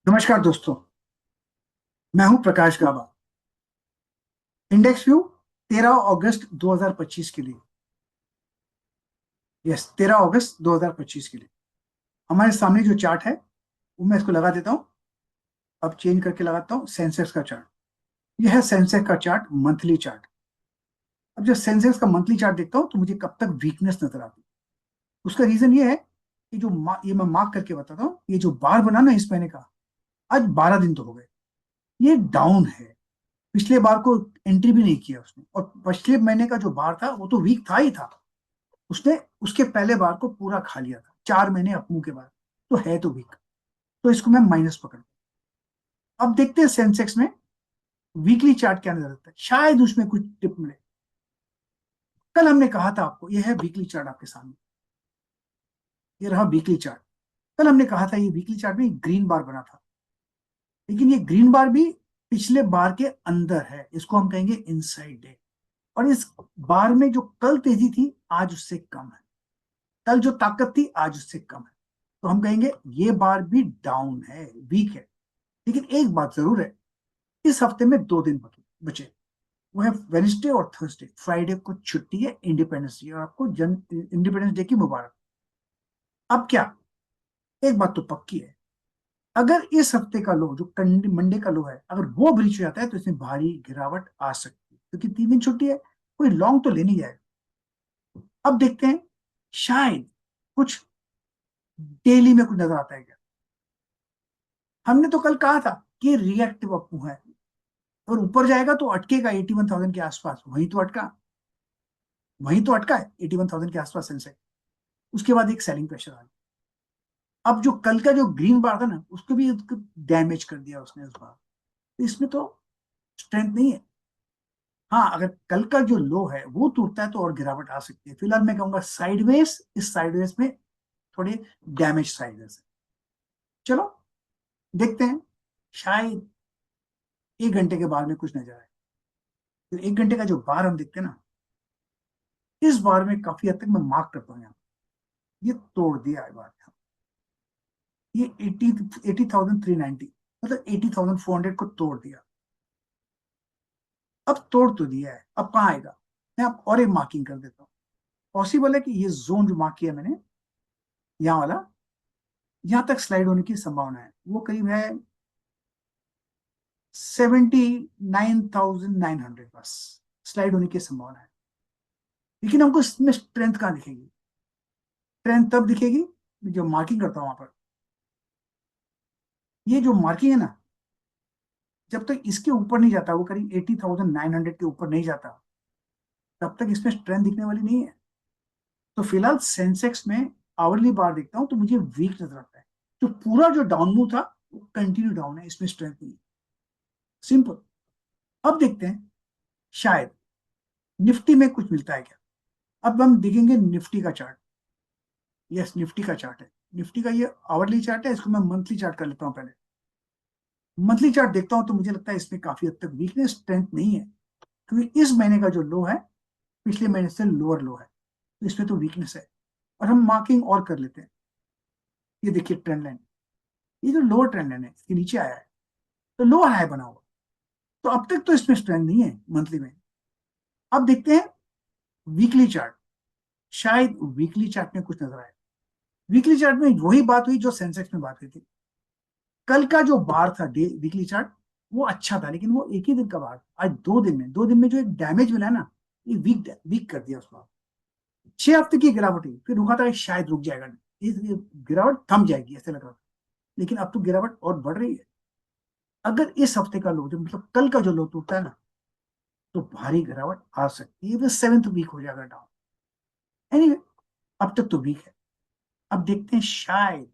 नमस्कार दोस्तों। मैं हूं प्रकाश गाबा। इंडेक्स व्यू 13 अगस्त 2025 के लिए। यस, 13 अगस्त 2025 के लिए हमारे सामने जो चार्ट है वो मैं इसको लगा देता हूं। अब चेंज करके लगाता हूं सेंसेक्स का चार्ट। यह है सेंसेक्स का चार्ट, मंथली चार्ट। अब जब सेंसेक्स का मंथली चार्ट देखता हूं तो मुझे कब तक वीकनेस नजर आती है। उसका रीजन ये है कि ये मैं मार्क करके बताता हूँ। ये जो बार बना ना इस महीने का, आज 12 दिन तो हो गए, ये डाउन है। पिछले बार को एंट्री भी नहीं किया उसने, और पिछले महीने का जो बार था वो तो वीक था ही था। उसने उसके पहले बार को पूरा खा लिया था 4 महीने अपमूव के बाद। तो है तो वीक, तो इसको मैं माइनस पकड़। अब देखते हैं सेंसेक्स में वीकली चार्ट क्या नजर आता है, शायद उसमें कुछ टिप मिले। कल हमने कहा था आपको, यह है वीकली चार्ट आपके सामने। ये रहा वीकली चार्ट। कल हमने कहा था ये वीकली चार्ट में ग्रीन बार बना था, लेकिन ये ग्रीन बार भी पिछले बार के अंदर है, इसको हम कहेंगे इनसाइड डे। और इस बार में जो कल तेजी थी आज उससे कम है, कल जो ताकत थी आज उससे कम है। तो हम कहेंगे ये बार भी डाउन है, वीक है। लेकिन एक बात जरूर है, इस हफ्ते में 2 दिन बचे। वो है वेडनेसडे और थर्सडे। फ्राइडे को छुट्टी है, इंडिपेंडेंस डे, और आपको जन इंडिपेंडेंस डे की मुबारक। अब क्या, एक बात तो पक्की है, अगर इस हफ्ते का लो जो मंडे का लो है, अगर वो ब्रीच हो जाता है तो इसमें भारी गिरावट आ सकती है, क्योंकि 3 दिन छुट्टी है, कोई लॉन्ग तो ले नहीं जाएगा। अब देखते हैं, शायद कुछ डेली में कुछ नजर आता है क्या। हमने तो कल कहा था कि रिएक्टिव अपू है, और ऊपर जाएगा तो अटकेगा 81,000 के आसपास। वहीं तो अटका है 81,000 के आसपास सेंसेक्स। उसके बाद एक सेलिंग प्रेशर आ गया। अब जो कल का जो ग्रीन बार था ना, उसको भी डैमेज कर दिया उसने इस बार। तो इसमें तो स्ट्रेंथ नहीं है। हाँ, अगर कल का जो लो है वो टूटता है तो और गिरावट आ सकती है। फिलहाल मैं कहूंगा साइडवेज, इस साइडवेज में थोड़े डैमेज साइडवेज है। चलो देखते हैं, शायद 1 घंटे के बाद में कुछ नजर आए। तो 1 घंटे का जो बार हम देखते हैं ना, इस बार में काफी हद तक मैं मार्क करता हूँ यहाँ, ये तोड़ दिया है बार। ये 80,390, मतलब 80,400 को तोड़ दिया। अब तोड़ तो दिया है, अब कहाँ आएगा। मैं आप और एक मार्किंग कर देता हूँ। पॉसिबल है कि ये जोन जो मार्क किया मैंने, यहाँ वाला, यहां तक स्लाइड होने की संभावना है। वो करीब है 79,900, बस स्लाइड होने की संभावना है। लेकिन हमको इसमें स्ट्रेंथ कहाँ दिखेगी। स्ट्रेंथ तब दिखेगी जो मार्किंग करता हूं वहां पर। ये जो मार्किंग है ना, जब तक इसके ऊपर नहीं जाता, वो करीब 80,900 के ऊपर नहीं जाता, तब तक इसमें स्ट्रेंथ दिखने वाली नहीं है। तो फिलहाल सेंसेक्स में आवरली बार देखता हूं तो मुझे वीक नजर आता है। तो पूरा जो डाउन मूव था वो कंटिन्यू डाउन है, इसमें स्ट्रेंथ नहीं है। सिंपल। अब देखते हैं, शायद निफ्टी में कुछ मिलता है क्या। अब हम देखेंगे निफ्टी का चार्ट। यस, निफ्टी का चार्ट है। निफ्टी का ये आवरली चार्ट है, इसको मैं मंथली चार्ट कर लेता हूं पहले। मंथली चार्ट देखता हूं तो मुझे लगता है इसमें काफी हद तक वीकनेस, स्ट्रेंथ नहीं है। क्योंकि इस महीने का जो लो है पिछले महीने से लोअर लो है, तो इसमें तो वीकनेस है। और हम मार्किंग और कर लेते हैं। ये देखिए ट्रेंड लाइन, ये जो लोअर ट्रेंड लाइन है इसके नीचे आया है, तो लोअर हाई बना हुआ। तो अब तक तो इसमें स्ट्रेंथ नहीं है मंथली में। अब देखते हैं वीकली चार्ट, शायद वीकली चार्ट में कुछ नजर आए। वीकली चार्ट में वही बात हुई जो सेंसेक्स में बात हुई थी। कल का जो बार था डे वीकली चार्ट, वो अच्छा था, लेकिन वो एक ही दिन का बार। आज 2 दिन में, 2 दिन में जो एक डैमेज मिला ना, ये वीक वीक कर दिया उसको। 6 हफ्ते की गिरावट हुई, फिर रुका था कि शायद रुक जाएगा, ये गिरावट थम जाएगी ऐसे लग रहा था। लेकिन अब तो गिरावट और बढ़ रही है। अगर इस हफ्ते का लो, जो मतलब कल का जो लो टूटता है ना, तो भारी गिरावट आ सकती है। 7th वीक हो जाएगा डाउन। एनीवे, अब तक तो वीक है। अब देखते हैं शायद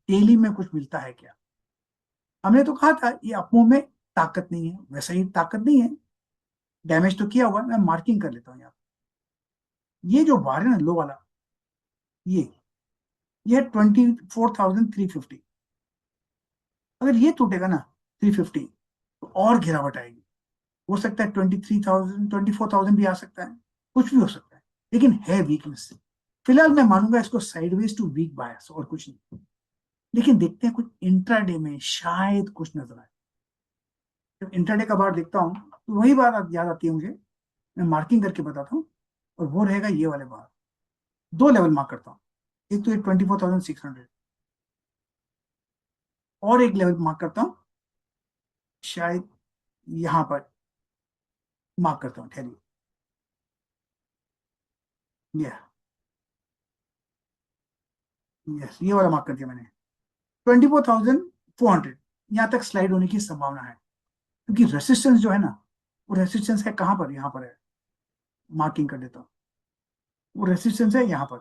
डेली में कुछ मिलता है क्या। हमने तो कहा था ये अपमूव में ताकत नहीं है, वैसा ही ताकत नहीं है। डैमेज तो किया हुआ है, मैं मार्किंग कर लेता हूँ यहाँ। ये जो बार है ना लो वाला, ये ये 24,350। अगर ये टूटेगा ना 350, तो और गिरावट आएगी। हो सकता है 23,000, 24,000 भी आ सकता है, कुछ भी हो सकता है। लेकिन है वीकनेस। फिलहाल मैं मानूंगा इसको साइडवेज टू वीक बायस, और कुछ नहीं। लेकिन देखते हैं कुछ इंट्राडे में शायद कुछ नजर आए। जब इंट्राडे का बार देखता हूँ तो वही बात याद आती है मुझे, मैं मार्किंग करके बताता हूँ। और वो रहेगा ये वाले बार। दो लेवल मार्क करता हूँ, एक तो ये 24,600, और एक लेवल मार्क करता हूँ शायद यहां पर। मार्क करता हूँ, ठहरिए। ये यस, ये वाला मार्क कर दिया मैंने। 24,400 यहां तक स्लाइड होने की संभावना है, क्योंकि रेसिस्टेंस जो है ना, वो रेसिस्टेंस है कहां पर, यहां पर है। मार्किंग कर देता हूँ। वो रेसिस्टेंस है यहाँ पर।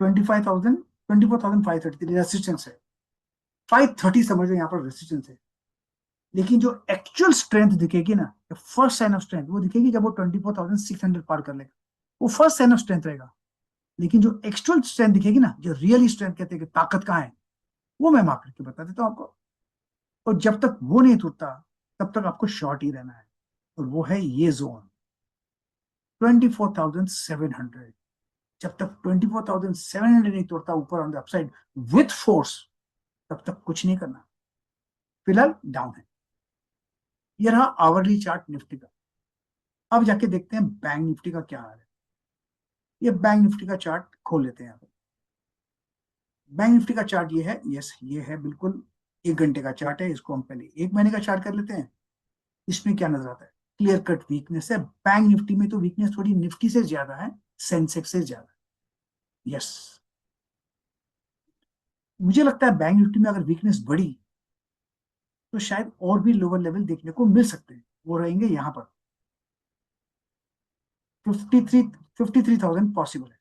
24,533 रेसिस्टेंस है। 530 समझ लो यहाँ पर रेसिस्टेंस है। लेकिन जो एक्चुअल स्ट्रेंथ दिखेगी ना, फर्स्ट साइन ऑफ स्ट्रेंथ वो दिखेगी जब वो 24,600 पार कर लेगा। वो फर्स्ट साइन ऑफ स्ट्रेंथ रहेगा। लेकिन जो एक्चुअल स्ट्रेंथ दिखेगी ना, जो रियली स्ट्रेंथ कहते हैं कि ताकत कहाँ है, वो मैं मार्क करके बता देता हूँ आपको। और जब तक वो नहीं टूटता तब तक आपको शॉर्ट ही रहना है। और वो है ये जोन 24,700। जब तक 24,700 नहीं तोड़ता ऊपर on the upside with force, तब तक कुछ नहीं करना। फिलहाल डाउन है। ये रहा आवरली चार्ट निफ्टी का। अब जाके देखते हैं बैंक निफ्टी का क्या हाल है। ये बैंक निफ्टी का चार्ट खोल लेते हैं यहाँ पे। बैंक निफ्टी का चार्ट ये है, यस ये है बिल्कुल। 1 घंटे का चार्ट है, इसको हम पहले 1 महीने का चार्ट कर लेते हैं। इसमें क्या नजर आता है, क्लियर कट वीकनेस है। बैंक निफ्टी में तो वीकनेस थोड़ी निफ्टी से ज्यादा है, सेंसेक्स से ज्यादा है। यस, मुझे लगता है बैंक निफ्टी में अगर वीकनेस बढ़ी तो शायद और भी लोअर लेवल देखने को मिल सकते हैं। वो रहेंगे यहाँ पर 53,000 पॉसिबल है।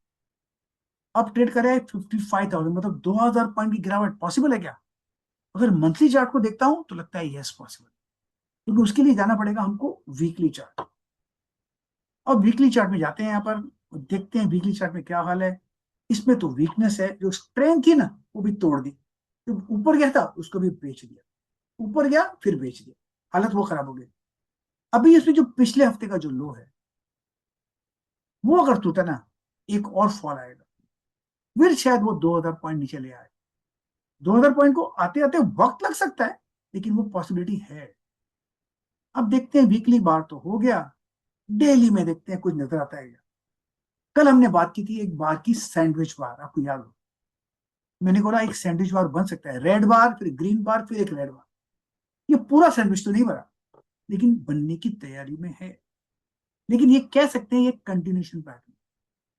अब ट्रेड करे 55,000, मतलब 2,000 पॉइंट की गिरावट पॉसिबल है क्या? अगर मंथली चार्ट को देखता हूं तो लगता है यस पॉसिबल। क्योंकि उसके लिए जाना पड़ेगा हमको वीकली चार्ट। अब वीकली चार्ट में जाते हैं यहाँ पर, देखते हैं वीकली चार्ट में क्या हाल है। इसमें तो वीकनेस है, जो स्ट्रेंथ थी ना वो भी तोड़ दी। जो ऊपर गया था उसको भी बेच दिया, ऊपर गया फिर बेच दिया, हालत वो खराब हो गई। अभी इसमें जो पिछले हफ्ते का जो लो है, वो अगर टूटा ना, एक और फॉल आएगा। फिर शायद वो 2,000 पॉइंट नीचे ले आए। 2,000 पॉइंट को आते आते वक्त लग सकता है, लेकिन वो पॉसिबिलिटी है। अब देखते हैं, वीकली बार तो हो गया, डेली में देखते हैं कुछ नजर आता है क्या। कल हमने बात की थी एक बार की, सैंडविच बार, आपको याद हो? मैंने बोला एक सैंडविच बार बन सकता है, रेड बार फिर ग्रीन बार फिर एक रेड बार। ये पूरा सैंडविच तो नहीं बना, लेकिन बनने की तैयारी में है। लेकिन ये कह सकते हैं ये कंटिन्यूशन पैटर्न,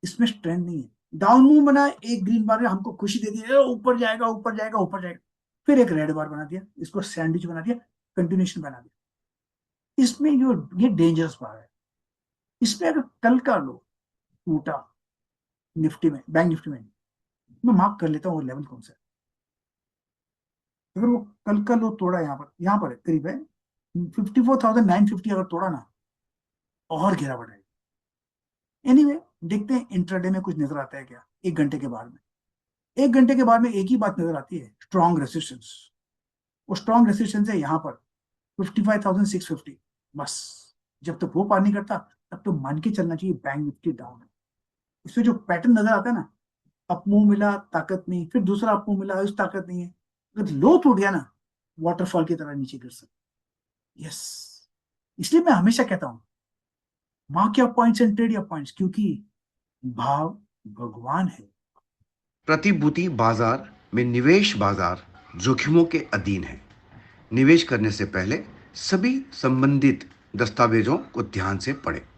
इसमें स्ट्रेंथ नहीं है। डाउन मूव बना, एक ग्रीन बार ने हमको खुशी दे दी, ऊपर जाएगा ऊपर जाएगा ऊपर जाएगा। फिर एक रेड बार बना दिया, इसको सैंडविच बना दिया, कंटिन्यूशन बना दिया। इसमें जो ये डेंजरस बार है, इसमें अगर कल का लो टूटा निफ्टी में, बैंक निफ्टी में, मैं मार्क कर लेता हूँ वो लेवल कौन सा है। अगर वो कल का लो तोड़ा, यहाँ पर है, करीब है 54,950, अगर तोड़ा ना, और गिरावट है। एनीवे, देखते हैं इंट्राडे में कुछ नजर आता है क्या 1 घंटे के बाद में। 1 घंटे के बाद में एक ही बात नजर आती है, स्ट्रॉन्ग रेसिस्टेंस। वो स्ट्रॉन्ग रेसिस्टेंस है यहाँ पर 55,650। बस, जब तक वो पार नहीं करता तब तो मान के चलना चाहिए बैंक निफ्टी डाउन है। इसमें जो पैटर्न नजर आता है ना, अप मूव मिला ताकत नहीं, फिर दूसरा अप मूव मिला उस ताकत नहीं है, अगर लो टूट गया ना, वाटरफॉल की तरह नीचे गिर सकता। यस, इसलिए मैं हमेशा कहता हूं, mark your points and trade your points, क्योंकि भाव भगवान है। प्रतिभूति बाजार में निवेश बाजार जोखिमों के अधीन है। निवेश करने से पहले सभी संबंधित दस्तावेजों को ध्यान से पढ़ें।